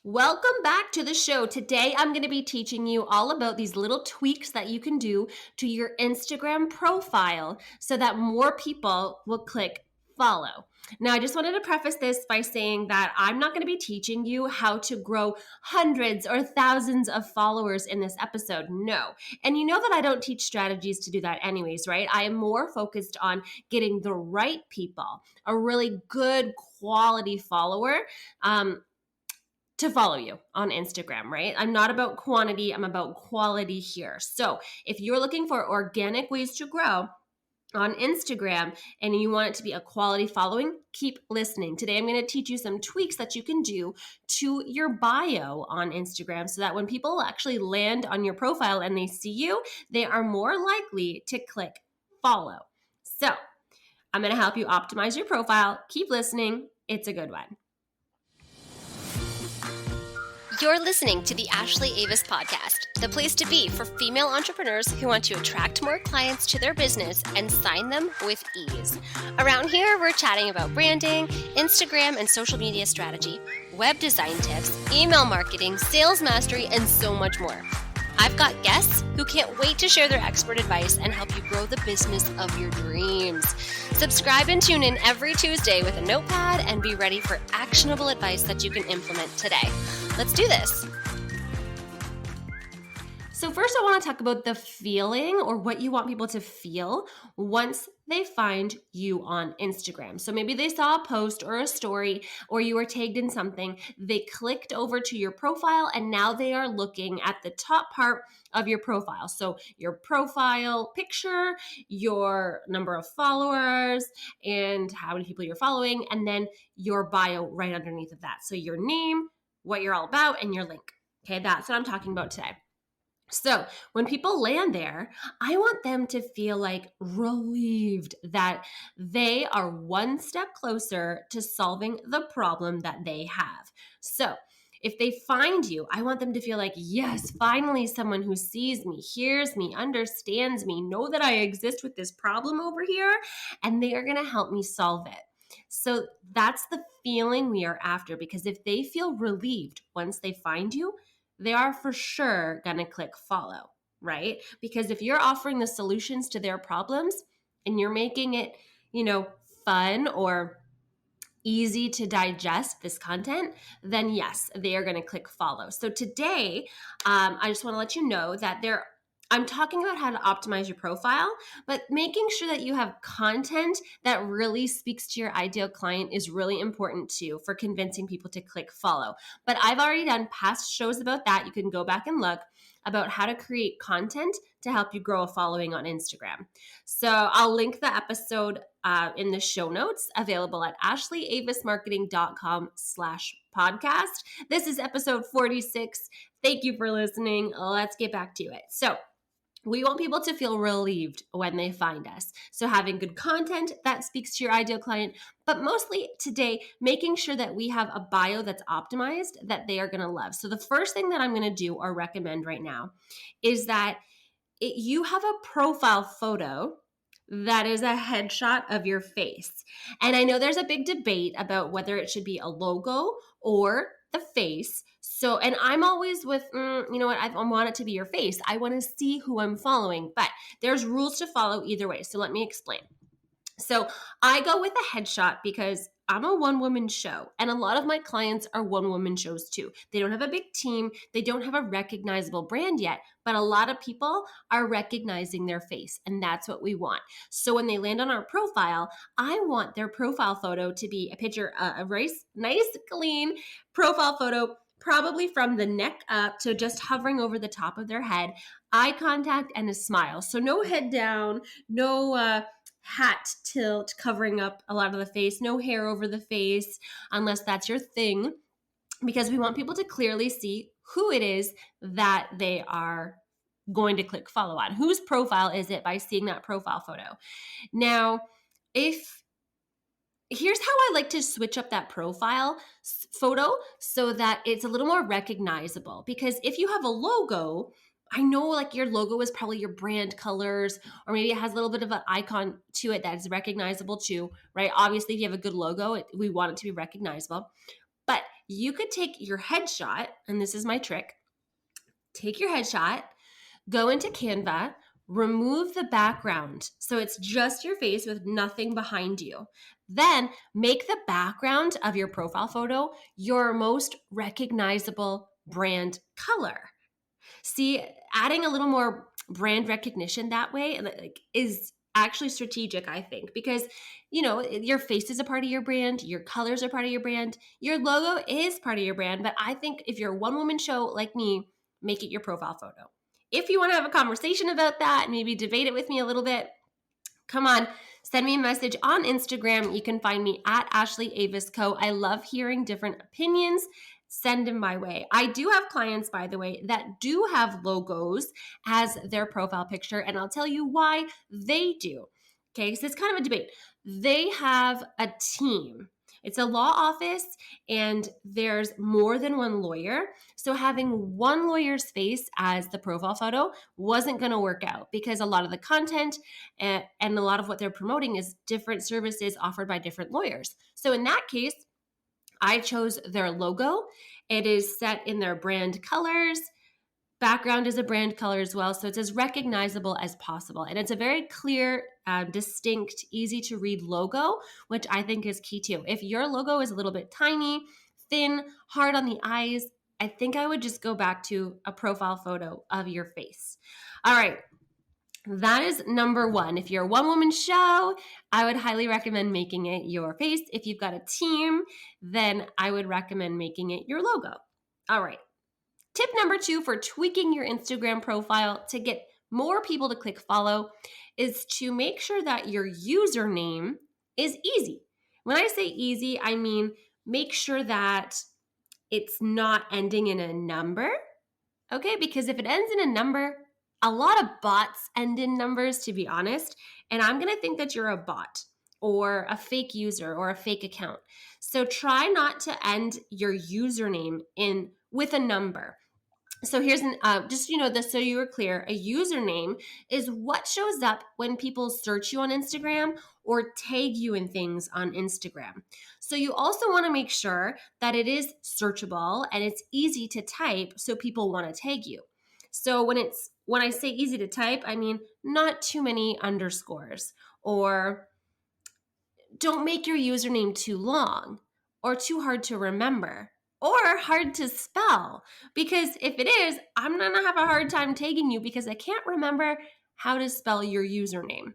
Welcome back to the show. Today, I'm going to be teaching you all about these little tweaks that you can do to your Instagram profile so that more people will click follow. Now, I just wanted to preface this by saying that I'm not going to be teaching you how to grow hundreds or thousands of followers in this episode. No. And you know that I don't teach strategies to do that anyways, right? I am more focused on getting the right people, a really good quality follower. To follow you on Instagram, right? I'm not about quantity, I'm about quality here. So if you're looking for organic ways to grow on Instagram and you want it to be a quality following, keep listening. Today, I'm going to teach you some tweaks that you can do to your bio on Instagram so that when people actually land on your profile and they see you, they are more likely to click follow. So I'm going to help you optimize your profile. Keep listening. It's a good one. You're listening to the Ashley Avis Podcast, the place to be for female entrepreneurs who want to attract more clients to their business and sign them with ease. Around here, we're chatting about branding, Instagram and social media strategy, web design tips, email marketing, sales mastery, and so much more. I've got guests who can't wait to share their expert advice and help you grow the business of your dreams. Subscribe and tune in every Tuesday with a notepad and be ready for actionable advice that you can implement today. Let's do this. So first I want to talk about the feeling or what you want people to feel once they find you on Instagram. So maybe they saw a post or a story or you were tagged in something, they clicked over to your profile and now they are looking at the top part of your profile. So your profile picture, your number of followers and how many people you're following, and then your bio right underneath of that. So your name, what you're all about, and your link. Okay, that's what I'm talking about today. So when people land there, I want them to feel like relieved that they are one step closer to solving the problem that they have. So if they find you, I want them to feel like, yes, finally someone who sees me, hears me, understands me, know that I exist with this problem over here, and they are going to help me solve it. So that's the feeling we are after, because if they feel relieved once they find you, they are for sure going to click follow, right? Because if you're offering the solutions to their problems and you're making it, fun or easy to digest this content, then yes, they are going to click follow. So today, I just want to let you know that I'm talking about how to optimize your profile, but making sure that you have content that really speaks to your ideal client is really important too for convincing people to click follow. But I've already done past shows about that. You can go back and look about how to create content to help you grow a following on Instagram. So I'll link the episode in the show notes, available at ashleyAvisMarketing.com/podcast. This is episode 46. Thank you for listening. Let's get back to it. So we want people to feel relieved when they find us. So having good content that speaks to your ideal client, but mostly today, making sure that we have a bio that's optimized that they are going to love. So the first thing that I'm going to do or recommend right now is that you have a profile photo that is a headshot of your face. And I know there's a big debate about whether it should be a logo or the face. So, and I'm always with, you know what, I want it to be your face. I want to see who I'm following, but there's rules to follow either way. So let me explain. So I go with a headshot because I'm a one-woman show, and a lot of my clients are one-woman shows too. They don't have a big team. They don't have a recognizable brand yet, but a lot of people are recognizing their face, and that's what we want. So when they land on our profile, I want their profile photo to be a picture, a nice, clean profile photo, probably from the neck up, so just hovering over the top of their head, eye contact, and a smile. So no head down, no hat tilt covering up a lot of the face, no hair over the face, unless that's your thing, because we want people to clearly see who it is that they are going to click follow on. Whose profile is it by seeing that profile photo? Now, here's how I like to switch up that profile photo so that it's a little more recognizable, because if you have a logo, I know like your logo is probably your brand colors, or maybe it has a little bit of an icon to it that is recognizable too, right? Obviously, if you have a good logo, we want it to be recognizable. But you could take your headshot, and this is my trick. Take your headshot, go into Canva, remove the background. So it's just your face with nothing behind you. Then make the background of your profile photo your most recognizable brand color. See, adding a little more brand recognition that way is actually strategic, I think, because your face is a part of your brand, your colors are part of your brand, your logo is part of your brand. But I think if you're a one-woman show like me, make it your profile photo. If you want to have a conversation about that, maybe debate it with me a little bit, come on, send me a message on Instagram. You can find me at Ashley Avis Co. I love hearing different opinions. Send them my way. I do have clients, by the way, that do have logos as their profile picture, and I'll tell you why they do. Okay, so it's kind of a debate. They have a team. It's a law office, and there's more than one lawyer. So having one lawyer's face as the profile photo wasn't going to work out because a lot of the content and a lot of what they're promoting is different services offered by different lawyers. So in that case, I chose their logo. It is set in their brand colors. Background is a brand color as well, so it's as recognizable as possible. And it's a very clear, distinct, easy to read logo, which I think is key too. If your logo is a little bit tiny, thin, hard on the eyes, I think I would just go back to a profile photo of your face. All right. That is number one. If you're a one-woman show, I would highly recommend making it your face. If you've got a team, then I would recommend making it your logo. All right. Tip number 2 for tweaking your Instagram profile to get more people to click follow is to make sure that your username is easy. When I say easy, I mean make sure that it's not ending in a number, okay? Because if it ends in a number, a lot of bots end in numbers, to be honest, and I'm going to think that you're a bot or a fake user or a fake account. So try not to end your username with a number. So here's so you were clear, a username is what shows up when people search you on Instagram or tag you in things on Instagram. So you also want to make sure that it is searchable and it's easy to type so people want to tag you. So when I say easy to type, I mean not too many underscores, or don't make your username too long or too hard to remember, or hard to spell, because if it is, I'm going to have a hard time tagging you because I can't remember how to spell your username.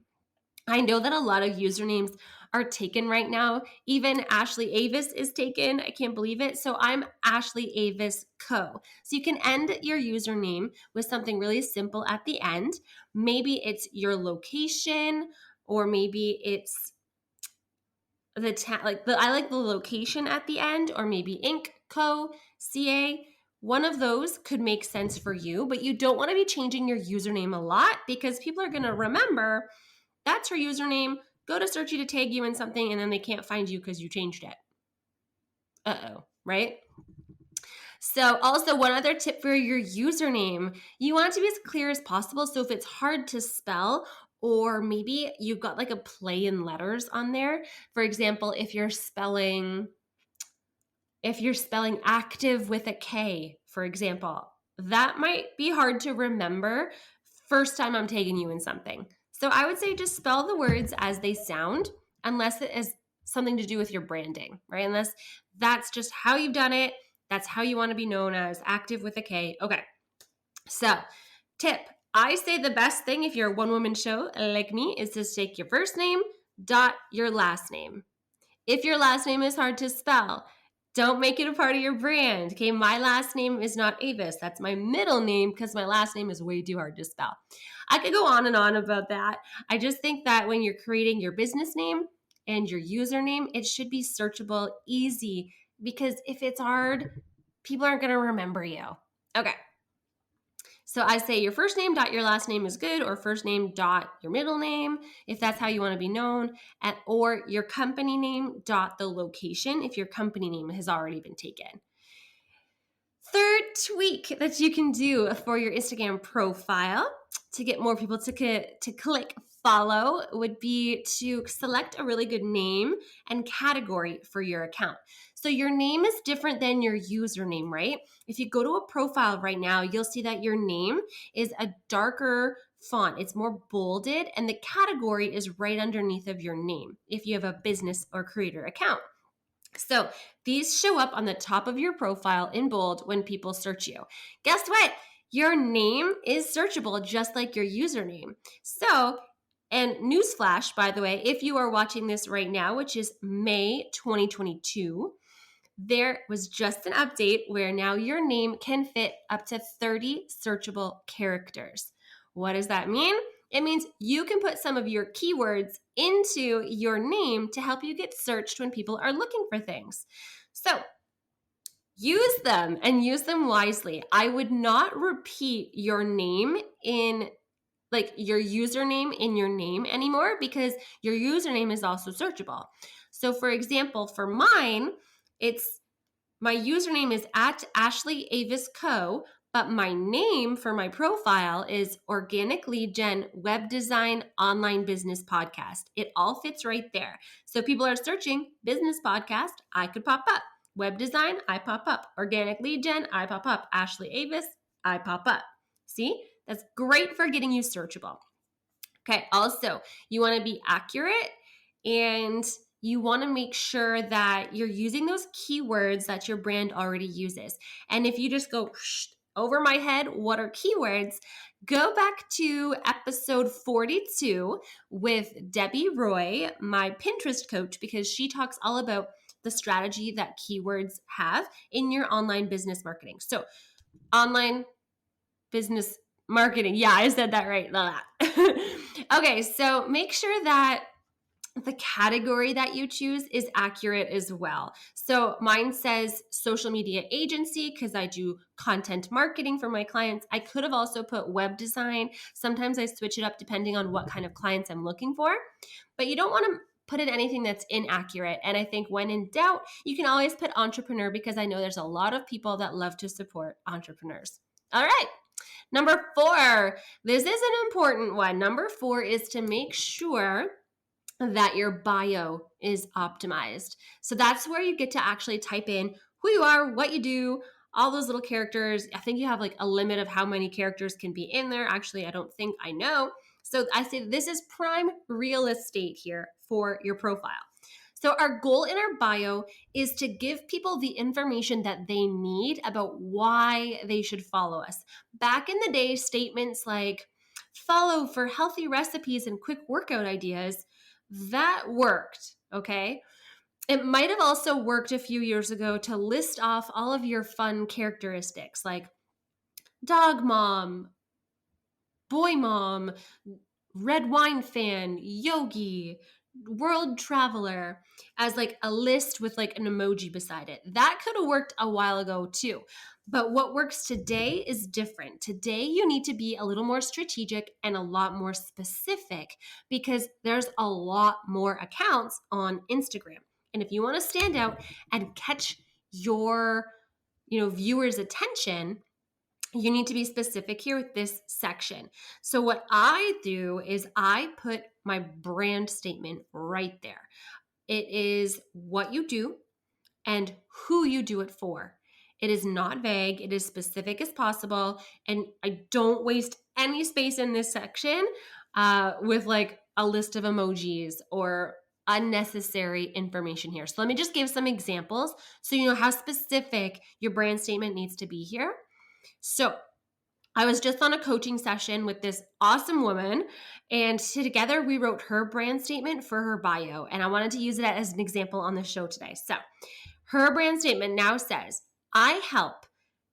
I know that a lot of usernames are taken right now. Even Ashley Avis is taken. I can't believe it. So I'm Ashley Avis Co. So you can end your username with something really simple at the end. Maybe it's your location, or maybe it's I like the location at the end, or maybe Inc. Co. CA. One of those could make sense for you, but you don't want to be changing your username a lot because people are going to remember that's her username, go to search you to tag you in something, and then they can't find you because you changed it. Right? So also, one other tip for your username, you want it to be as clear as possible. So if it's hard to spell, or maybe you've got like a play in letters on there. For example, if you're spelling active with a K, for example, that might be hard to remember first time I'm tagging you in something. So I would say just spell the words as they sound, unless it has something to do with your branding, right? Unless that's just how you've done it. That's how you want to be known as, active with a K. Okay. So tip, I say the best thing if you're a one-woman show like me is to take your first name, dot your last name. If your last name is hard to spell, don't make it a part of your brand. Okay, my last name is not Avis. That's my middle name because my last name is way too hard to spell. I could go on and on about that. I just think that when you're creating your business name and your username, it should be searchable, easy, because if it's hard, people aren't going to remember you. Okay. So I say your first name dot your last name is good, or first name dot your middle name, if that's how you want to be known, or your company name dot the location if your company name has already been taken. Third tweak that you can do for your Instagram profile to get more people to click follow would be to select a really good name and category for your account. So your name is different than your username, right? If you go to a profile right now, you'll see that your name is a darker font. It's more bolded, and the category is right underneath of your name if you have a business or creator account. So these show up on the top of your profile in bold when people search you. Guess what? Your name is searchable just like your username. So, and newsflash, by the way, if you are watching this right now, which is May 2022, there was just an update where now your name can fit up to 30 searchable characters. What does that mean? It means you can put some of your keywords into your name to help you get searched when people are looking for things. So use them and use them wisely. I would not repeat your name in like your username in your name anymore because your username is also searchable. So for example, for mine, it's my username is at Ashley Avis Co, but my name for my profile is Organic Lead Gen Web Design Online Business Podcast. It all fits right there. So people are searching business podcast, I could pop up. Web design, I pop up. Organic Lead Gen, I pop up. Ashley Avis, I pop up. See? That's great for getting you searchable. Okay, also, you want to be accurate and you want to make sure that you're using those keywords that your brand already uses. And if you just go over my head, what are keywords? Go back to episode 42 with Debbie Roy, my Pinterest coach, because she talks all about the strategy that keywords have in your online business marketing. So, online business marketing. Yeah, I said that right. Okay, so make sure that the category that you choose is accurate as well. So mine says social media agency because I do content marketing for my clients. I could have also put web design. Sometimes I switch it up depending on what kind of clients I'm looking for. But you don't want to put in anything that's inaccurate. And I think when in doubt, you can always put entrepreneur because I know there's a lot of people that love to support entrepreneurs. All right. Number 4, this is an important one. Number 4 is to make sure that your bio is optimized. So that's where you get to actually type in who you are, what you do, all those little characters. I think you have like a limit of how many characters can be in there. Actually, I don't think I know. So I say this is prime real estate here for your profile. So our goal in our bio is to give people the information that they need about why they should follow us. Back in the day, statements like follow for healthy recipes and quick workout ideas, that worked, okay? It might have also worked a few years ago to list off all of your fun characteristics like dog mom, boy mom, red wine fan, yogi, world traveler as like a list with like an emoji beside it. That could have worked a while ago too. But what works today is different. Today, you need to be a little more strategic and a lot more specific because there's a lot more accounts on Instagram. And if you want to stand out and catch your, viewers' attention, you need to be specific here with this section. So what I do is I put my brand statement right there. It is what you do and who you do it for. It is not vague. It is specific as possible. And I don't waste any space in this section with like a list of emojis or unnecessary information here. So let me just give some examples so you know how specific your brand statement needs to be here. So I was just on a coaching session with this awesome woman, and together we wrote her brand statement for her bio, and I wanted to use it as an example on the show today. So her brand statement now says, I help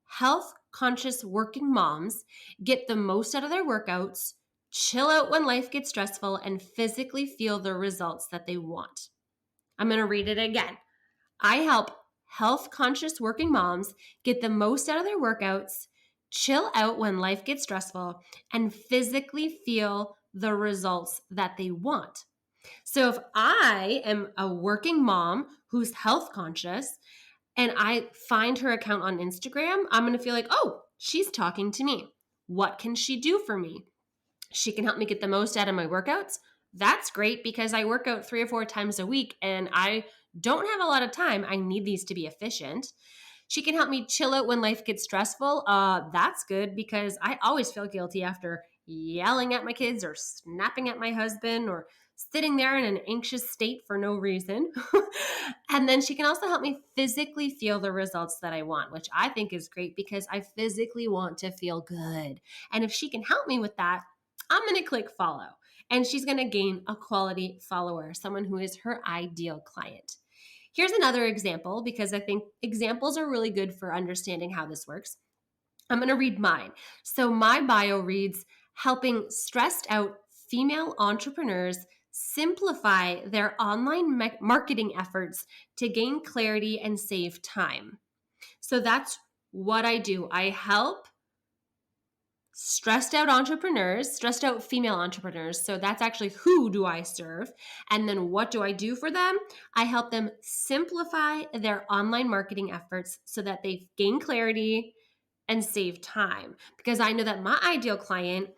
health-conscious working moms get the most out of their workouts, chill out when life gets stressful, and physically feel the results that they want. I'm going to read it again. I help health-conscious working moms get the most out of their workouts, chill out when life gets stressful, and physically feel the results that they want. So if I am a working mom who's health conscious and I find her account on Instagram, I'm going to feel like, oh, she's talking to me. What can she do for me? She can help me get the most out of my workouts. That's great because I work out 3 or 4 times a week and I don't have a lot of time. I need these to be efficient. She can help me chill out when life gets stressful. That's good because I always feel guilty after yelling at my kids or snapping at my husband or sitting there in an anxious state for no reason. And then she can also help me physically feel the results that I want, which I think is great because I physically want to feel good. And if she can help me with that, I'm going to click follow. And she's going to gain a quality follower, someone who is her ideal client. Here's another example because I think examples are really good for understanding how this works. I'm going to read mine. So my bio reads, helping stressed out female entrepreneurs simplify their online marketing efforts to gain clarity and save time. So that's what I do. I help stressed out female entrepreneurs. So that's actually who do I serve? And then what do I do for them? I help them simplify their online marketing efforts so that they gain clarity and save time. Because I know that my ideal client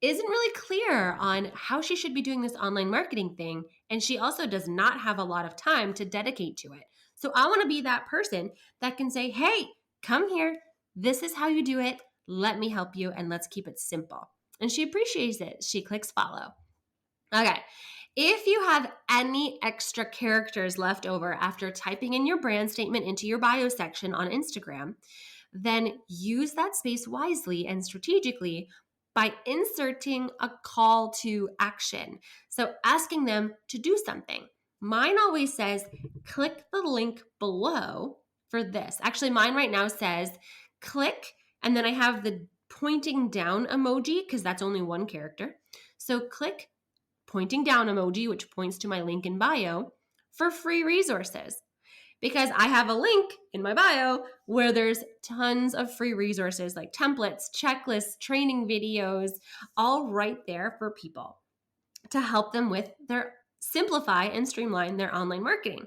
isn't really clear on how she should be doing this online marketing thing. And she also does not have a lot of time to dedicate to it. So I want to be that person that can say, hey, come here. This is how you do it. Let me help you and let's keep it simple. And she appreciates it. She clicks follow. Okay. If you have any extra characters left over after typing in your brand statement into your bio section on Instagram, then use that space wisely and strategically by inserting a call to action. So asking them to do something. Mine always says, click the link below for this. Actually, mine right now says, click, and then I have the pointing down emoji because that's only one character. So click pointing down emoji, which points to my link in bio for free resources. Because I have a link in my bio where there's tons of free resources like templates, checklists, training videos, all right there for people to help them with their simplify and streamline their online marketing.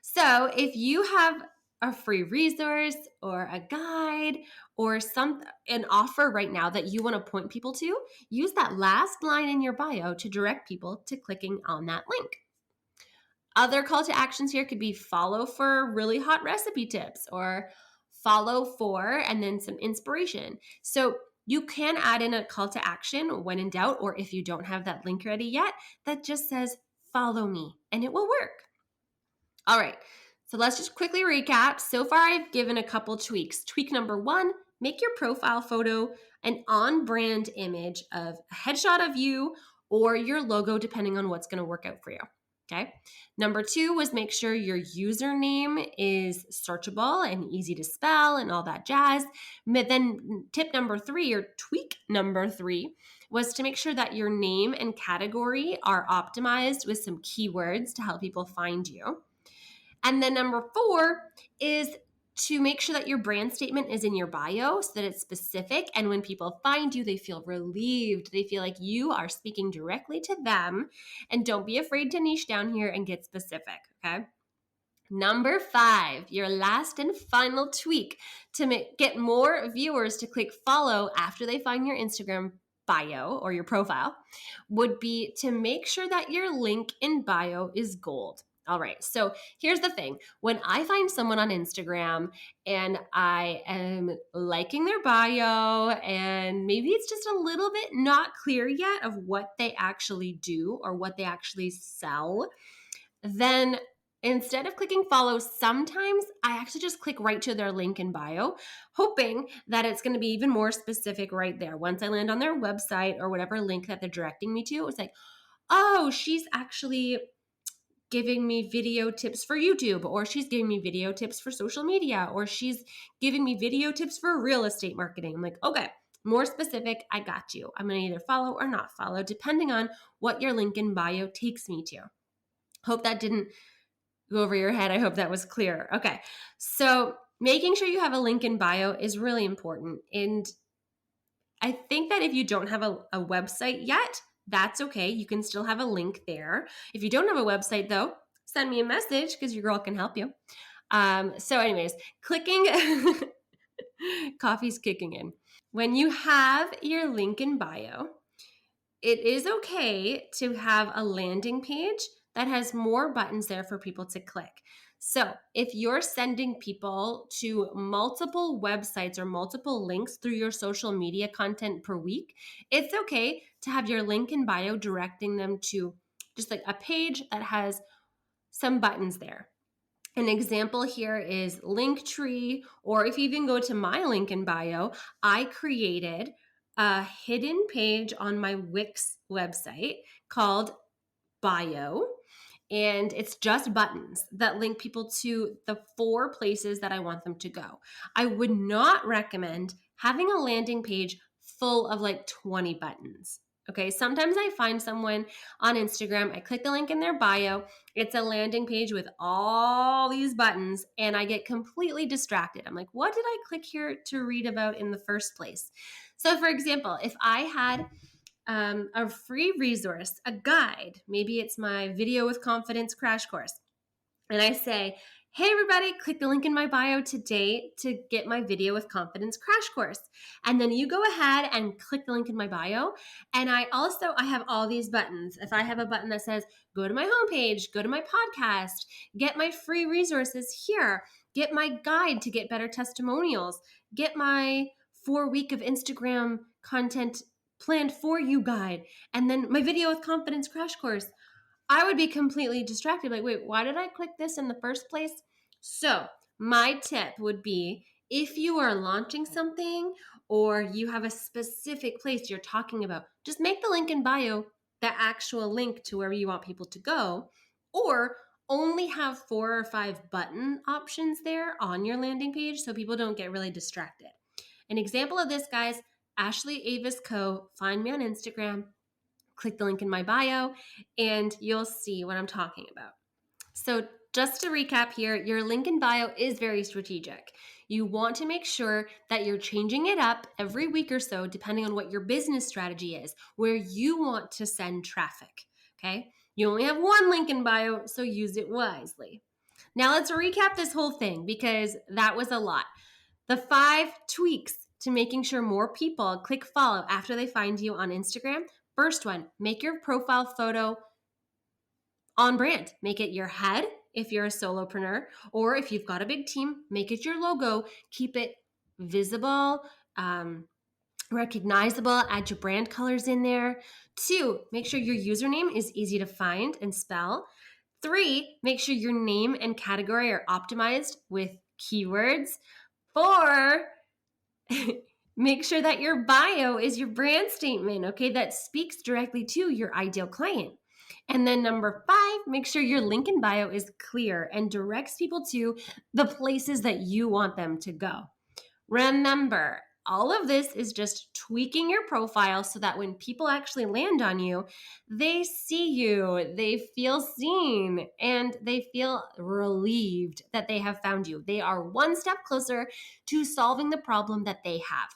So if you have a free resource or a guide or an offer right now that you want to point people to, use that last line in your bio to direct people to clicking on that link. Other call to actions here could be follow for really hot recipe tips or follow for and then some inspiration. So you can add in a call to action when in doubt, or if you don't have that link ready yet, that just says follow me and it will work. All right, so let's just quickly recap. So far, I've given a couple tweaks. Tweak number 1, make your profile photo an on-brand image of a headshot of you or your logo, depending on what's going to work out for you. Okay. Number 2 was make sure your username is searchable and easy to spell and all that jazz. But then tip number 3 or tweak number 3 was to make sure that your name and category are optimized with some keywords to help people find you. And then number 4 is to make sure that your brand statement is in your bio so that it's specific. And when people find you, they feel relieved. They feel like you are speaking directly to them. And don't be afraid to niche down here and get specific, okay? Number 5, your last and final tweak to get more viewers to click follow after they find your Instagram bio or your profile would be to make sure that your link in bio is gold. All right, so here's the thing. When I find someone on Instagram and I am liking their bio and maybe it's just a little bit not clear yet of what they actually do or what they actually sell, then instead of clicking follow, sometimes I actually just click right to their link in bio, hoping that it's going to be even more specific right there. Once I land on their website or whatever link that they're directing me to, it's like, oh, she's actually giving me video tips for YouTube, or she's giving me video tips for social media, or she's giving me video tips for real estate marketing. I'm like, okay, more specific, I got you. I'm going to either follow or not follow, depending on what your link in bio takes me to. Hope that didn't go over your head. I hope that was clear. Okay, so making sure you have a link in bio is really important. And I think that if you don't have a website yet, that's okay. You can still have a link there. If you don't have a website though, send me a message because your girl can help you. So anyways, clicking, coffee's kicking in. When you have your link in bio, it is okay to have a landing page that has more buttons there for people to click. So if you're sending people to multiple websites or multiple links through your social media content per week, it's okay to have your link in bio directing them to just like a page that has some buttons there. An example here is Linktree, or if you even go to my link in bio, I created a hidden page on my Wix website called Bio. And it's just buttons that link people to the 4 places that I want them to go. I would not recommend having a landing page full of like 20 buttons. Okay, sometimes I find someone on Instagram, I click the link in their bio, it's a landing page with all these buttons, and I get completely distracted. I'm like, what did I click here to read about in the first place? So, for example, if I had a free resource, a guide, maybe it's my Video with Confidence crash course, and I say, hey everybody, click the link in my bio today to get my Video with Confidence crash course. And then you go ahead and click the link in my bio. And I have all these buttons. If I have a button that says, go to my homepage, go to my podcast, get my free resources here, get my guide to get better testimonials, get my 4-week of Instagram content planned for you guide, and then my Video with Confidence crash course, I would be completely distracted. Like, wait, why did I click this in the first place? So my tip would be, if you are launching something or you have a specific place you're talking about, just make the link in bio the actual link to where you want people to go, or only have 4 or 5 button options there on your landing page so people don't get really distracted. An example of this, guys, Ashley Avis Co. Find me on Instagram. Click the link in my bio and you'll see what I'm talking about. So just to recap here, your link in bio is very strategic. You want to make sure that you're changing it up every week or so, depending on what your business strategy is, where you want to send traffic, okay? You only have one link in bio, so use it wisely. Now let's recap this whole thing because that was a lot. The 5 tweaks to making sure more people click follow after they find you on Instagram. First one, make your profile photo on brand. Make it your head if you're a solopreneur, or if you've got a big team, make it your logo. Keep it visible, recognizable, add your brand colors in there. 2, make sure your username is easy to find and spell. 3, make sure your name and category are optimized with keywords. 4, make sure that your bio is your brand statement, okay, that speaks directly to your ideal client. And then number 5, make sure your link in bio is clear and directs people to the places that you want them to go. Remember, all of this is just tweaking your profile so that when people actually land on you, they see you, they feel seen, and they feel relieved that they have found you. They are one step closer to solving the problem that they have.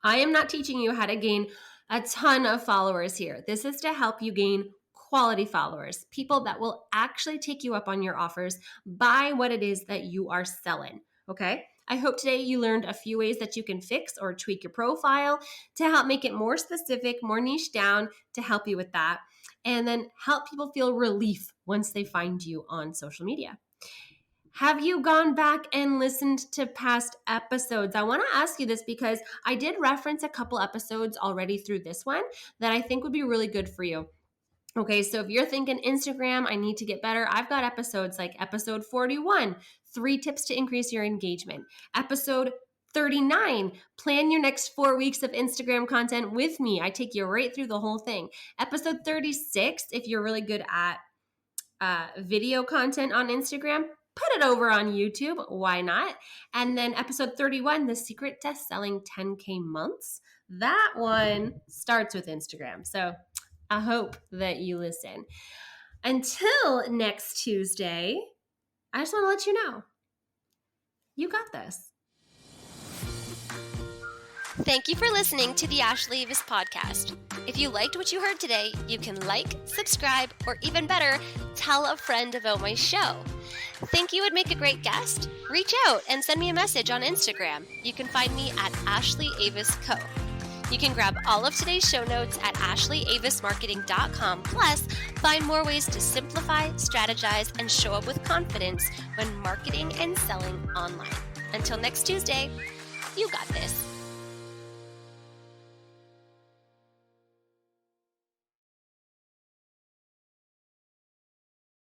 I am not teaching you how to gain a ton of followers here. This is to help you gain quality followers, people that will actually take you up on your offers, buy what it is that you are selling, okay? I hope today you learned a few ways that you can fix or tweak your profile to help make it more specific, more niche down to help you with that, and then help people feel relief once they find you on social media. Have you gone back and listened to past episodes? I want to ask you this because I did reference a couple episodes already through this one that I think would be really good for you. Okay, so if you're thinking Instagram, I need to get better, I've got episodes like episode 41, 3 tips to increase your engagement. Episode 39, plan your next 4 weeks of Instagram content with me. I take you right through the whole thing. Episode 36, if you're really good at video content on Instagram, put it over on YouTube. Why not? And then episode 31, the secret to selling 10K months. That one starts with Instagram. So I hope that you listen. Until next Tuesday, I just want to let you know, you got this. Thank you for listening to the Ashley Avis podcast. If you liked what you heard today, you can like, subscribe, or even better, tell a friend about my show. Think you would make a great guest? Reach out and send me a message on Instagram. You can find me at Ashley Avis Co. You can grab all of today's show notes at ashley.avismarketing.com. Plus, find more ways to simplify, strategize, and show up with confidence when marketing and selling online. Until next Tuesday, you got this.